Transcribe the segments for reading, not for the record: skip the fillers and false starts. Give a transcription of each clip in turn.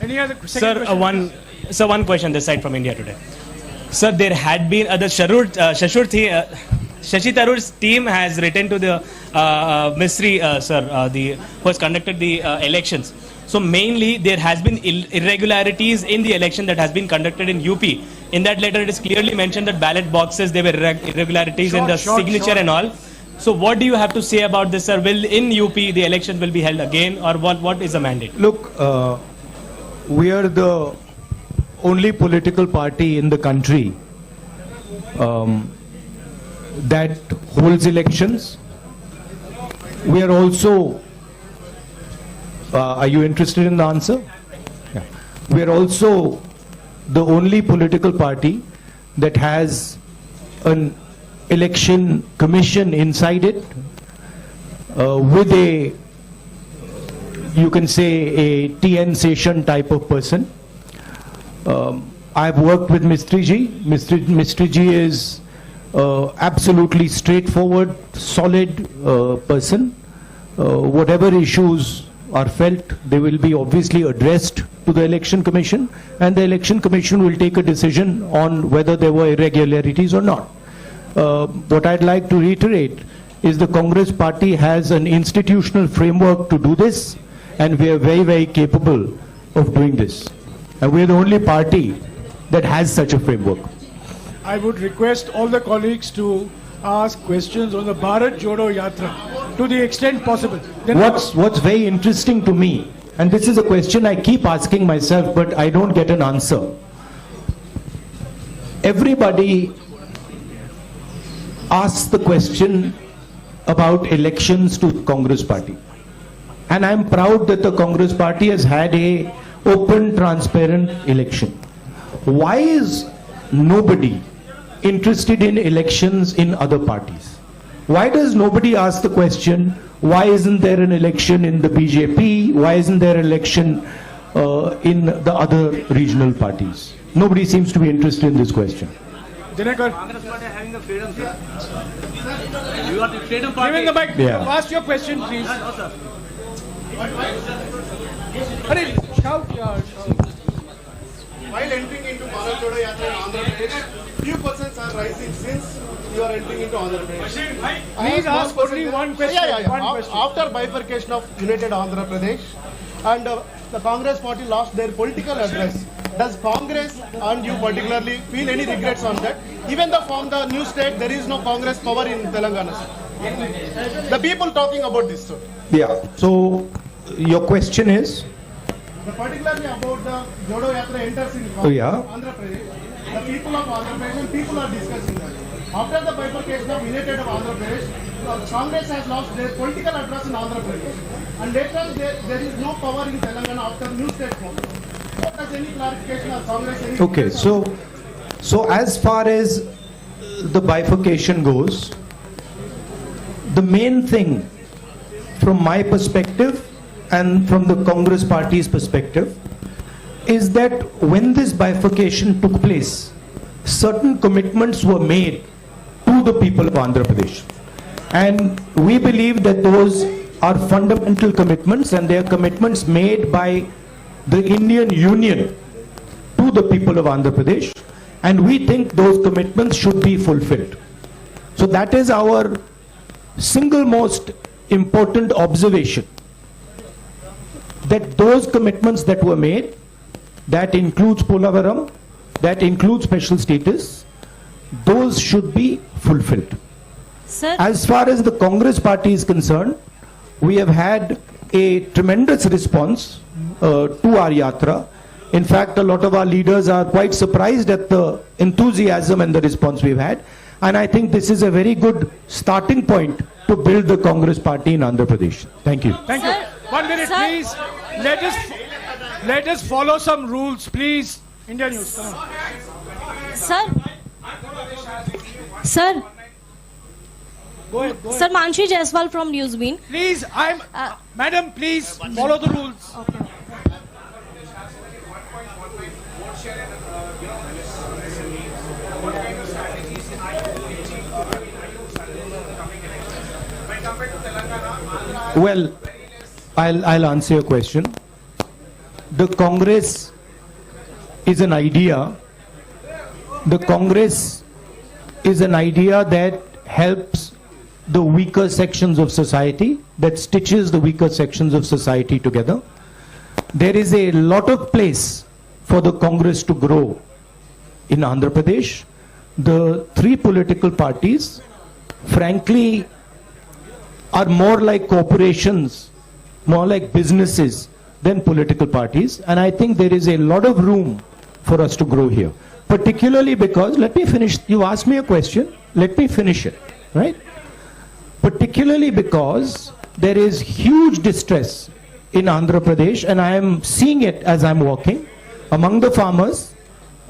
Any other Sir, one question this side from India today. Sir, there had been Shashi Tharoor's team has written to the Ministry, who has conducted the elections. So mainly there has been irregularities in the election that has been conducted in UP. In that letter, it is clearly mentioned that ballot boxes, there were irregularities in the signature and all. So what do you have to say about this, sir? Will in UP the election will be held again, or what is the mandate? Look, we are the only political party in the country that holds elections. We are also, are you interested in the answer? Yeah. We are also the only political party that has an election commission inside it with a, you can say, a TN session type of person. I've worked with Mistry Ji. Mistry Ji is absolutely straightforward, solid person. Whatever issues are felt, they will be obviously addressed to the Election Commission, and the Election Commission will take a decision on whether there were irregularities or not. What I'd like to reiterate is the Congress party has an institutional framework to do this, and we are very, very capable of doing this. And we are the only party that has such a framework. I would request all the colleagues to ask questions on the Bharat Jodo Yatra to the extent possible. What's very interesting to me, and this is a question I keep asking myself, but I don't get an answer. Everybody asks the question about elections to the Congress party. And I'm proud that the Congress party has had a open, transparent election. Why is nobody interested in elections in other parties? Why does nobody ask the question, why isn't there an election in the BJP? Why isn't there an election in the other regional parties? Nobody seems to be interested in this question. Dinakar. Congress party having a freedom, sir. You are the freedom party. Give in the mic. Yeah. Ask your question, please. No, sir. Hurry, shout. While entering into Bharat Jodo Yatra in Andhra Pradesh, few persons are rising since you are entering into Andhra Pradesh. Please ask only one question. One question. After bifurcation of United Andhra Pradesh, and the Congress party lost their political address, does Congress and you particularly feel any regrets on that? Even though from the new state there is no Congress power in Telangana, sir. The people talking about this, sir. Yeah, so your question is? Particularly about the Jodo Yatra enters in Andhra Pradesh, the people of Andhra Pradesh and people are discussing that. After the bifurcation of United of Andhra Pradesh, Congress has lost their political address in Andhra Pradesh, and later there is no power in Telangana after new state form. What does any clarification of Congress? Okay, so as far as the bifurcation goes, the main thing from my perspective and from the Congress party's perspective is that when this bifurcation took place, certain commitments were made to the people of Andhra Pradesh. And we believe that those are fundamental commitments, and they are commitments made by the Indian Union to the people of Andhra Pradesh, and we think those commitments should be fulfilled. So that is our single most important observation, that those commitments that were made, that includes Polavaram, that includes special status, those should be fulfilled. Sir? As far as the Congress party is concerned, we have had a tremendous response to our yatra. In fact, a lot of our leaders are quite surprised at the enthusiasm and the response we've had. And I think this is a very good starting point to build the Congress party in Andhra Pradesh. Thank you. Thank you. 1 minute, please. Let us follow some rules, please. India News, come on. Sir? Sir? Go ahead. Sir, Manshi Jaiswal from Newsbeam. Please, Madam, please follow the rules. Okay. Well, I'll answer your question. the Congress is an idea. The Congress is an idea that helps the weaker sections of society, that stitches the weaker sections of society together. There is a lot of place for the Congress to grow in Andhra Pradesh. The three political parties, frankly, are more like corporations, more like businesses than political parties. And I think there is a lot of room for us to grow here. Particularly because, let me finish, you asked me a question, let me finish it, right? Particularly because there is huge distress in Andhra Pradesh, and I am seeing it as I'm walking, among the farmers,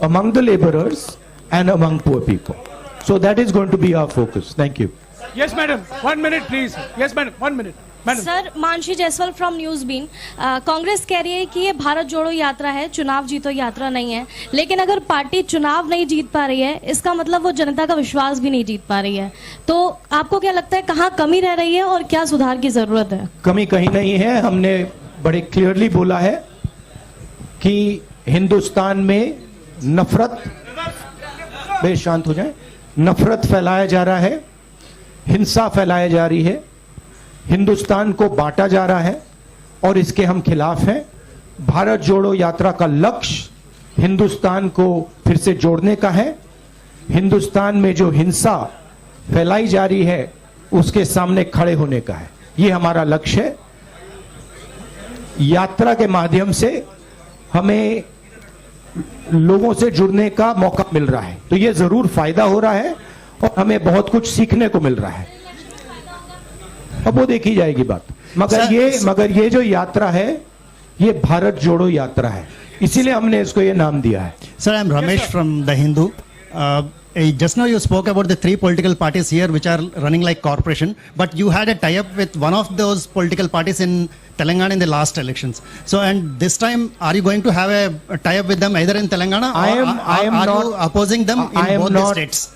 among the laborers, and among poor people. So that is going to be our focus. Thank you. Yes, madam. 1 minute, please. Yes, madam. 1 minute. Madam. Sir, Mansi Jaiswal from news bean. Congress कह रही है कि ये भारत जोड़ो यात्रा है, चुनाव जीतो यात्रा नहीं है। लेकिन अगर पार्टी चुनाव नहीं जीत पा रही है, इसका मतलब वो जनता का विश्वास भी नहीं जीत पा रही है। तो आपको क्या लगता है कहाँ कमी रह रही है और क्या सुधार की जरूरत है? कमी कहीं नहीं है। हमने बड़े क्लियरली बोला है कि हिंदुस्तान में नफरत, बेश शांत हो जाए, नफरत फैलाया जा रहा है, हिंसा फैलाई जा रही है, हिंदुस्तान को बांटा जा रहा है और इसके हम खिलाफ हैं। भारत जोड़ो यात्रा का लक्ष्य हिंदुस्तान को फिर से जोड़ने का है। हिंदुस्तान में जो हिंसा फैलाई जा रही है उसके सामने खड़े होने का है। ये हमारा लक्ष्य है। यात्रा के माध्यम से हमें लोगों से जुड़ने का मौका मिल रहा है, तो ये जरूर फायदा हो रहा है और हमें बहुत कुछ सीखने को मिल रहा है। अब वो देखी जाएगी बात। मगर ये जो यात्रा है ये भारत जोड़ो यात्रा है, इसीलिए हमने इसको ये नाम दिया है। Sir, I am Ramesh from The Hindu. Just now you spoke about the three political parties here which are running like corporation, but you had a tie-up with one of those political parties in Telangana in the last elections. So, and this time, are you going to have a tie-up with them either in Telangana or are you opposing them in both the states?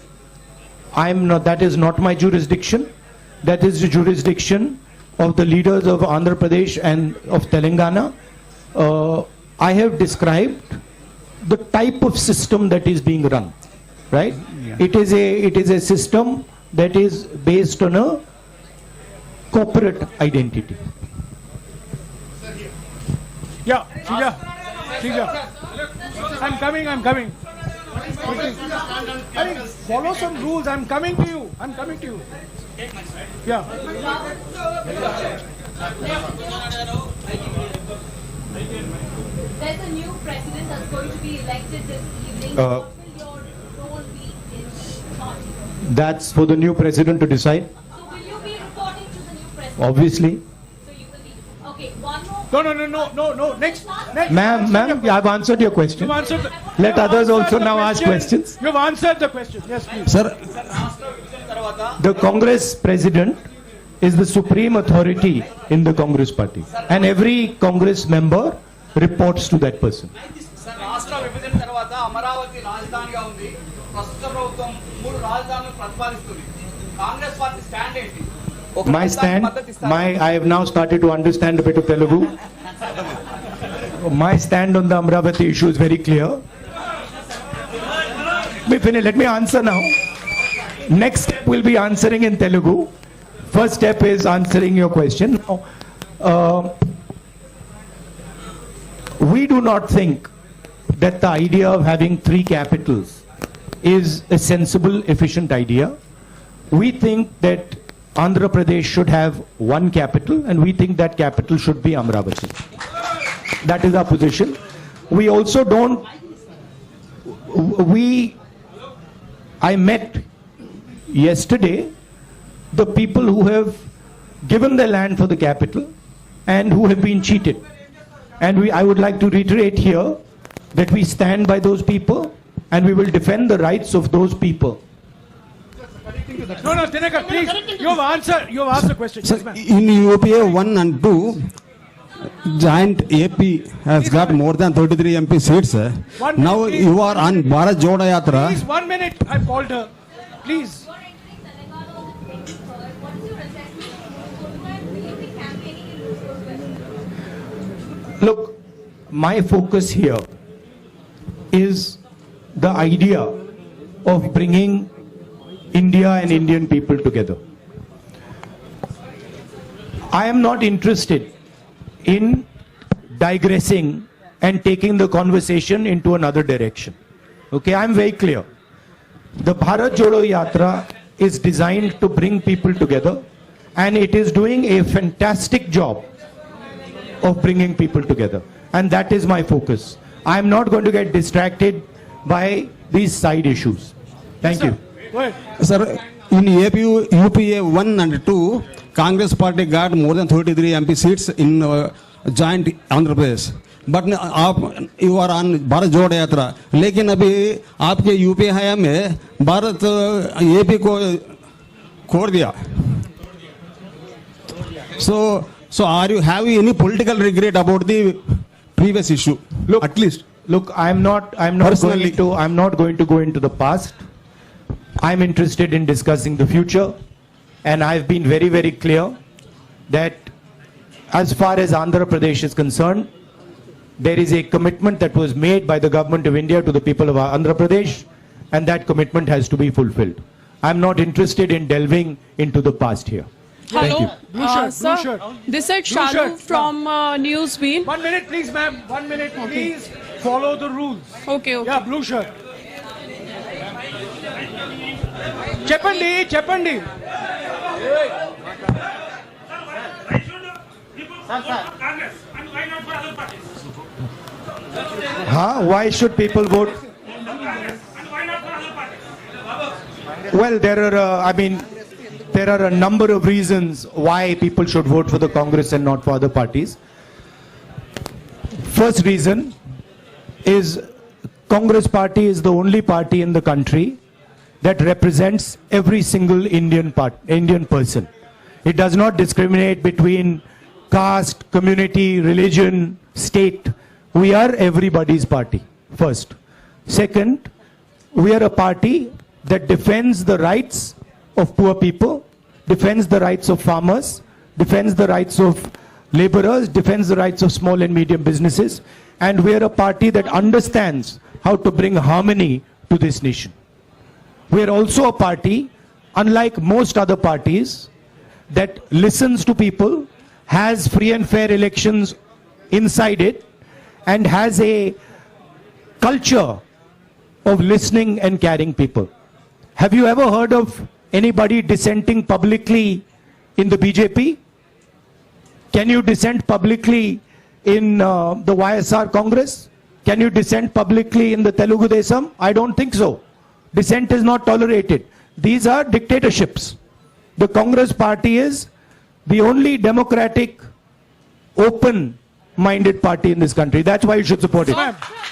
I am not. That is not my jurisdiction. That is the jurisdiction of the leaders of Andhra Pradesh and of Telangana. I have described the type of system that is being run, right? Yeah. It is a system that is based on a corporate identity. Yeah, Shija. I'm coming. I mean, follow some rules. I'm coming to you. Yeah. There's a new president that's going to be elected this evening. What will your role be in charge? That's for the new president to decide. So will you be reporting to the new president? Obviously. So you will be. Okay, one more. No. Next. Ma'am, I've answered your question. You've answered. Let others also now ask questions. You've answered the question. Yes, please. Sir, the Congress president is the supreme authority in the Congress party, and every Congress member reports to that person. రాష్ట్ర విభజన తర్వాత అమరావతి రాజధానిగా ఉంది. ప్రస్తుత ప్రభుత్వం 3 రాజధానులను ప్రతిపాదిస్తుంది. Congress party stand ఏంటి? I have now started to understand a bit of Telugu. My stand on the Amravati issue is very clear. Let me answer now. Next step will be answering in Telugu. First step is answering your question. We do not think that the idea of having 3 capitals is a sensible, efficient idea. We think that Andhra Pradesh should have 1 capital, and we think that capital should be Amravati. That is our position. We also don't. I met yesterday the people who have given their land for the capital and who have been cheated. And I would like to reiterate here that we stand by those people and we will defend the rights of those people. No, Dinakar, please. You've asked the question. Yes, ma'am. In UPA 1 and 2, joint AP has got more than 33 MP seats. Now you are on Bharat Jodo Yatra. Please, 1 minute. I've called her. Please. You're entering Telangana on the 23rd. What is your assessment? Will you be campaigning in those west? Look, my focus here is the idea of bringing India and Indian people together. I am not interested in digressing and taking the conversation into another direction. Okay, I'm very clear. The Bharat Jodo Yatra is designed to bring people together, and it is doing a fantastic job of bringing people together. And that is my focus. I'm not going to get distracted by these side issues. Thank you. Go ahead. Sir, in UPA 1 and 2, Congress party got more than 33 MP seats in joint Andhra Pradesh. But आप you are on Bharat जोड़ो यात्रा, लेकिन अभी आपके UP हया में Bharat AP को छोड़ दिया. So are you having any political regret about the previous issue? Look, at least. Look, I'm not going to go into the past. I'm interested in discussing the future, and I've been very, very clear that as far as Andhra Pradesh is concerned, there is a commitment that was made by the government of India to the people of Andhra Pradesh, and that commitment has to be fulfilled. I'm not interested in delving into the past here. Hello, Blue shirt, sir. blue shirt. This is Blue Shalu shirt, from Newsbeat. 1 minute, please, ma'am. 1 minute, please. Follow the rules. Okay. Yeah, blue shirt. Cheppandi. Why should people vote? Well, there are a number of reasons why people should vote for the Congress and not for other parties. First reason is Congress party is the only party in the country that represents every single Indian person. It does not discriminate between caste, community, religion, state. We are everybody's party, first. Second, we are a party that defends the rights of poor people, defends the rights of farmers, defends the rights of laborers, defends the rights of small and medium businesses, and we are a party that understands how to bring harmony to this nation. We are also a party, unlike most other parties, that listens to people, has free and fair elections inside it, and has a culture of listening and caring people. Have you ever heard of anybody dissenting publicly in the BJP? Can you dissent publicly in the YSR Congress? Can you dissent publicly in the Telugu Desam? I don't think so. Dissent is not tolerated. These are dictatorships. The Congress party is the only democratic, open-minded party in this country. That's why you should support it.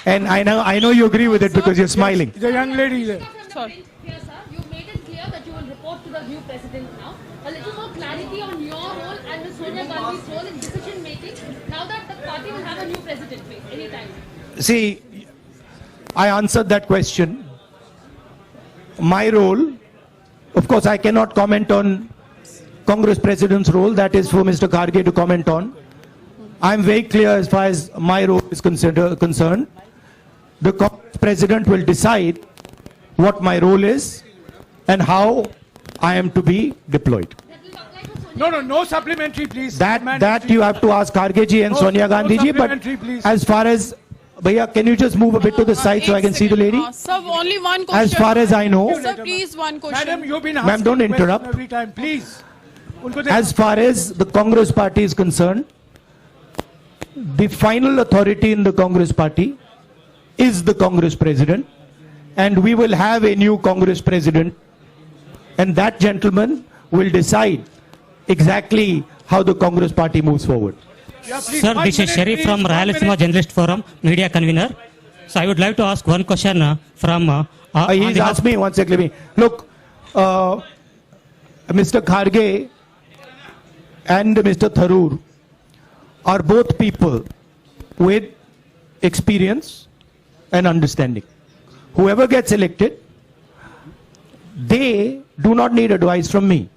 And I know you agree with it because you're smiling. The young lady there. Sorry. Clear, sir. You made it clear that you will report to the new president now. A little more clarity on your role and Ms. Sonia Gandhi's role in decision making now that the party will have a new president anytime. See, I answered that question. My role, of course, I cannot comment on Congress President's role. That is for Mr. Kharge to comment on. I'm very clear as far as my role is concerned. The Congress President will decide what my role is and how I am to be deployed. No supplementary, please. That you have to ask Kharge ji and Sonia Gandhi ji. But please. as far as Bhaiya, can you just move a bit to the side so I can see the lady? Sir, only one question. As far as I know, Sir, please, one question. Madam, you've been Ma'am, asking don't the question interrupt. every time, please. As far as the Congress party is concerned, the final authority in the Congress party is the Congress president, and we will have a new Congress president, and that gentleman will decide exactly how the Congress party moves forward. Yeah, please, Sir, 1 this is minute, Sharif please, from 1 Rayalaseema minute. Journalist Forum, media convener. So I would like to ask one question from... He's asked me, one second, let me. Look, Mr. Kharge and Mr. Tharoor are both people with experience and understanding. Whoever gets elected, they do not need advice from me.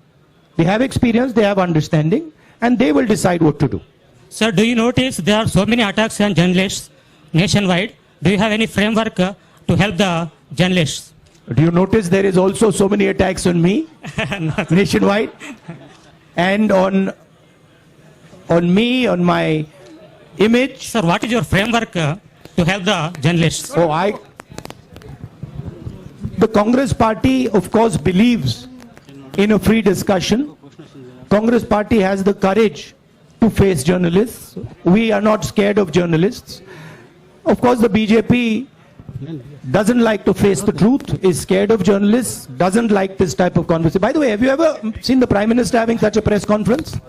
They have experience, they have understanding, and they will decide what to do. Sir, do you notice there are so many attacks on journalists nationwide, do you have any framework to help the journalists? Do you notice there is also so many attacks on me nationwide and on me, on my image? Sir, what is your framework to help the journalists? The Congress party, of course, believes in a free discussion. Congress party has the courage to face journalists. We are not scared of journalists. Of course, the BJP doesn't like to face the truth, is scared of journalists, doesn't like this type of conversation. By the way, have you ever seen the Prime Minister having such a press conference?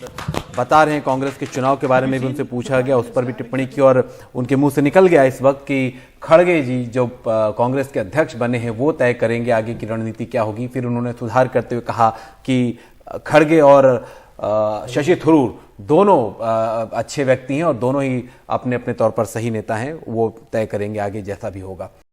बता रहे हैं कांग्रेस के चुनाव के बारे में भी उनसे पूछा गया, उस पर भी टिप्पणी की और उनके मुंह से निकल गया इस वक्त कि खड़गे जी जो कांग्रेस के अध्यक्ष बने हैं वो तय करेंगे आगे की रणनीति क्या होगी। फिर उन्होंने सुधार करते हुए कहा कि खड़गे और शशि थरूर दोनों अच्छे व्यक्ति हैं और दोनों ही अपने अपने तौर पर सही नेता हैं, वो तय करेंगे आगे जैसा भी होगा।